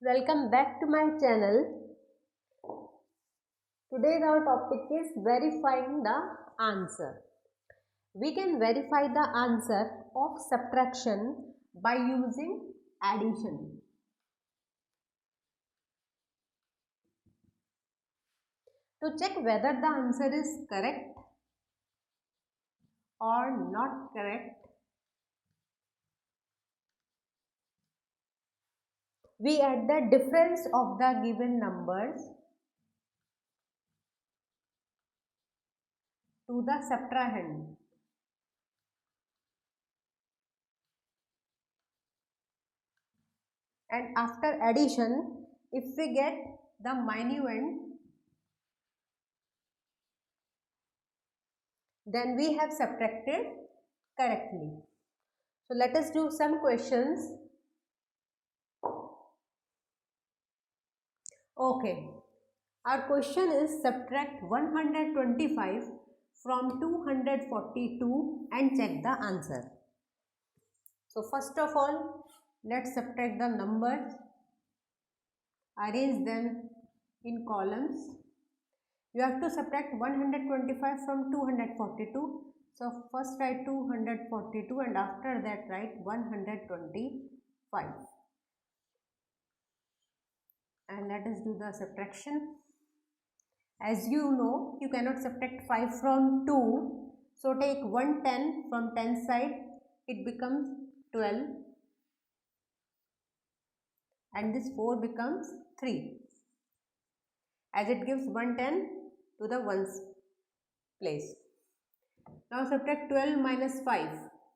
Welcome back to my channel. Today's our topic is verifying the answer. We can verify the answer of subtraction by using addition. To check whether the answer is correct or not correct, we add the difference of the given numbers to the subtrahend. And after addition, if we get the minuend, then we have subtracted correctly. So let us do some questions. Okay, our question is subtract 125 from 242 and check the answer. So first of all, let's subtract the numbers, arrange them in columns. You have to subtract 125 from 242. So first write 242 and after that write 125. And let us do the subtraction. As you know, you cannot subtract 5 from 2. So take 110 from 10 side, it becomes 12 and this 4 becomes 3 as it gives 110 to the ones place. Now subtract 12 minus 5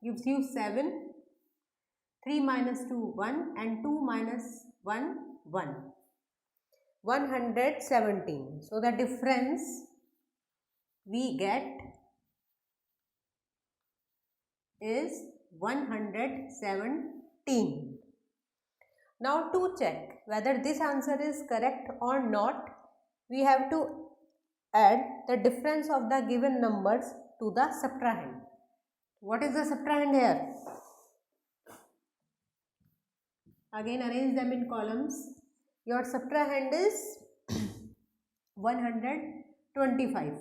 gives you 7, 3 minus 2 1 and 2 minus 1 1. 117. So the difference we get is 117. Now to check whether this answer is correct or not, we have to add the difference of the given numbers to the subtrahend. What is the subtrahend here? Again arrange them in columns. Your subtrahend is 125.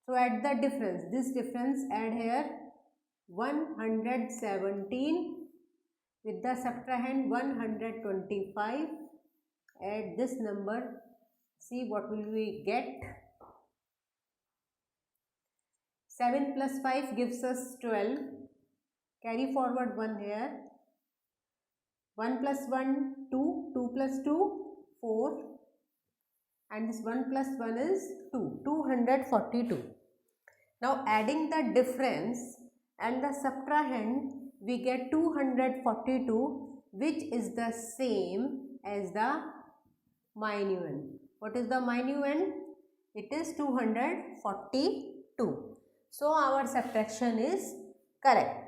So add the difference. This difference add here 117 with the subtrahend 125. Add this number. See what will we get. 7 plus 5 gives us 12. Carry forward 1 here. 1 plus 1 2. 2 plus 2 4. And this 1 plus 1 is 2. 242. Now adding the difference and the subtrahend, we get 242, which is the same as the minuend. What is the minuend? It is 242. So our subtraction is correct.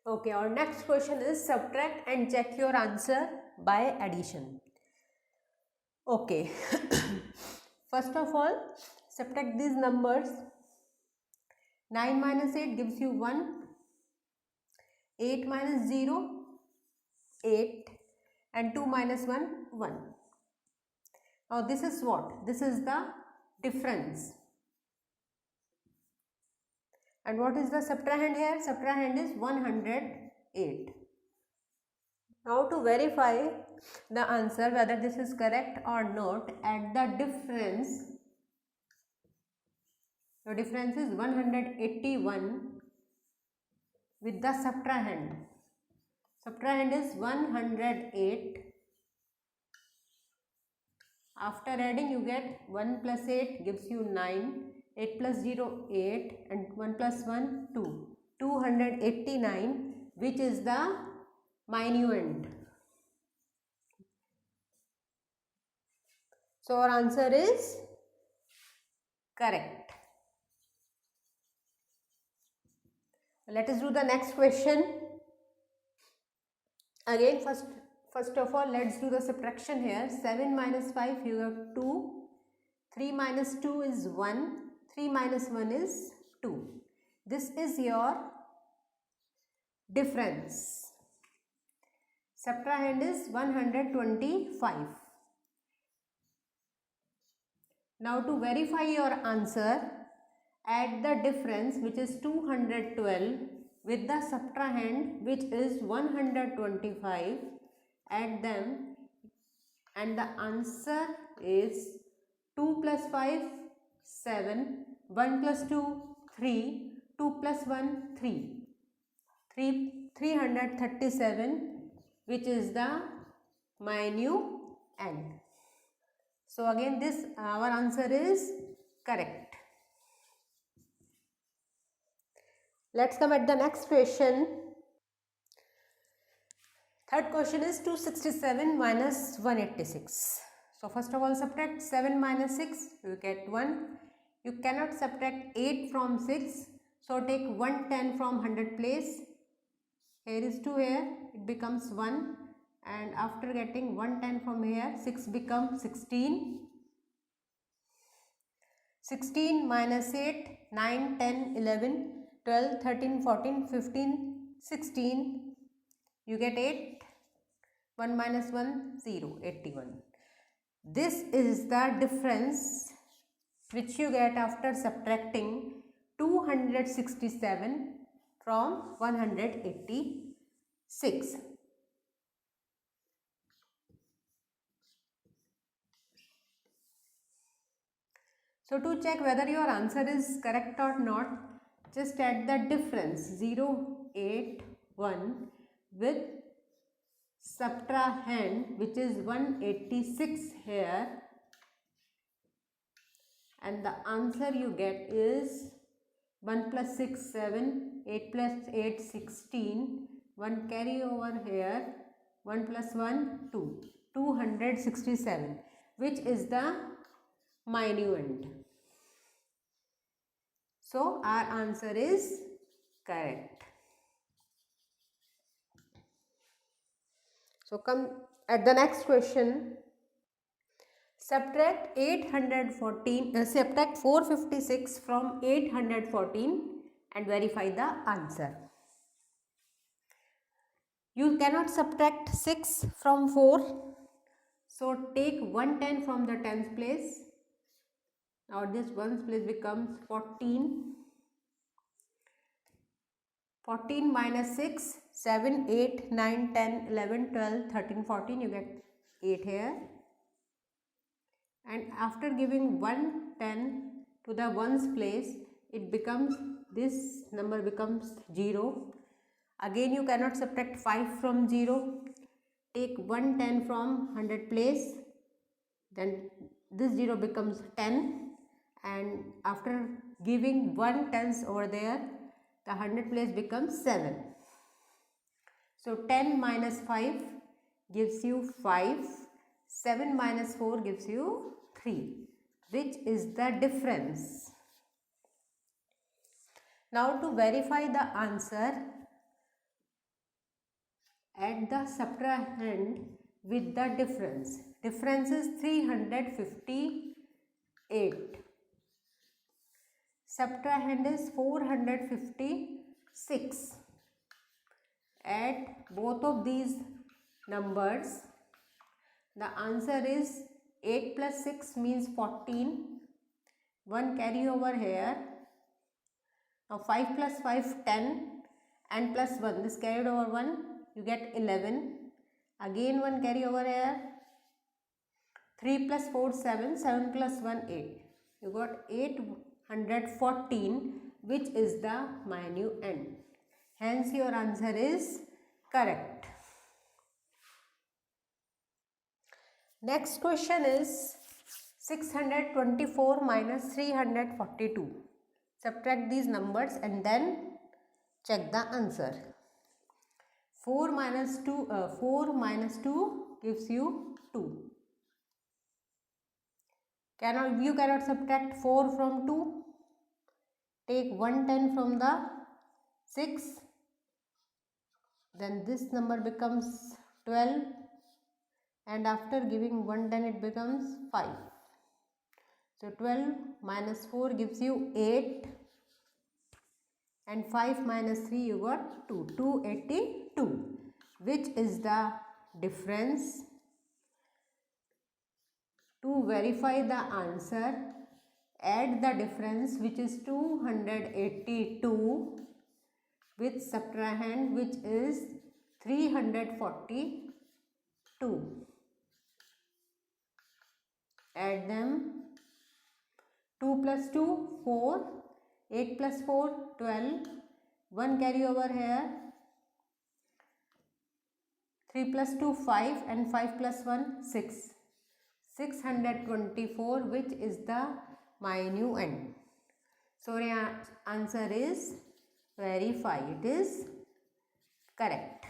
Okay, our next question is subtract and check your answer by addition. Okay, first of all, subtract these numbers. 9 minus 8 gives you 1. 8 minus 0, 8. And 2 minus 1, 1. Now this is what? This is the difference. And what is the subtrahend here? Subtrahend is 108. Now to verify the answer whether this is correct or not, add the difference. The difference is 181 with the subtrahend. Subtrahend is 108. After adding you get 1 plus 8 gives you 9. 8 plus 0 8 and 1 plus 1 2. 289, which is the minuend. So our answer is correct. Let us do the next question. Again first of all let's do the subtraction here. 7 minus 5 you have 2. 3 minus 2 is 1. 3 minus 1 is 2. This is your difference. Subtrahend is 125. Now to verify your answer, add the difference which is 212 with the subtrahend which is 125. Add them and the answer is 2 plus 5, 7, 1 plus 2, 3, 2 plus 1, 337, which is the minuend. So again this our answer is correct. Let's come at the next question. Third question is 267 minus 186. So first of all subtract 7 minus 6, you get 1. You cannot subtract 8 from 6. So take 110 from 100 place. Here is 2 here, it becomes 1. And after getting 110 from here, 6 becomes 16. 16 minus 8, 9, 10, 11, 12, 13, 14, 15, 16. You get 8. 1 minus 1, 0, 81. This is the difference which you get after subtracting 267 from 186. So to check whether your answer is correct or not, just add the difference 0, 8, 1 with subtrahend which is 186 here, and the answer you get is 1 plus 6, 7, 8 plus 8, 16, 1 carry over here, 1 plus 1, 2, 267, which is the minuend. So our answer is correct. So come at the next question. Subtract 456 from 814 and verify the answer. You cannot subtract 6 from 4. So take 110 from the tens place. Now this ones place becomes 14. 14 minus 6, 7, 8, 9, 10, 11, 12, 13, 14. You get 8 here. And after giving 110 to the ones place, it becomes, this number becomes 0. Again you cannot subtract 5 from 0. Take 110 from 100 place, then this 0 becomes 10, and after giving 1 tens over there, the 100 place becomes 7. So 10 minus 5 gives you 5. 7 minus 4 gives you 3, which is the difference. Now to verify the answer, add the subtrahend with the difference. Difference is 358. Subtrahend is 456. Add both of these numbers. The answer is 8 plus 6 means 14. 1 carry over here. Now 5 plus 5, 10, and plus 1. This carried over 1, you get 11. Again 1 carry over here. 3 plus 4, 7. 7 plus 1, 8. You got 814, which is the minuend. Hence your answer is correct. Next question is 624 minus 342. Subtract these numbers and then check the answer. 4 minus 2 gives you 2. You cannot subtract 4 from 2. Take 110 from the 6. Then this number becomes 12. And after giving 110 it becomes 5. So 12 minus 4 gives you 8. And 5 minus 3 you got 2. 282. Which is the difference. To verify the answer, add the difference, which is 282, with subtrahend, which is 342. Add them. 2 plus 2, 4. 8 plus 4, 12. 1 carry over here. 3 plus 2, 5, and 5 plus 1, 6. 624, which is the minuend. So your answer is verify. It is correct.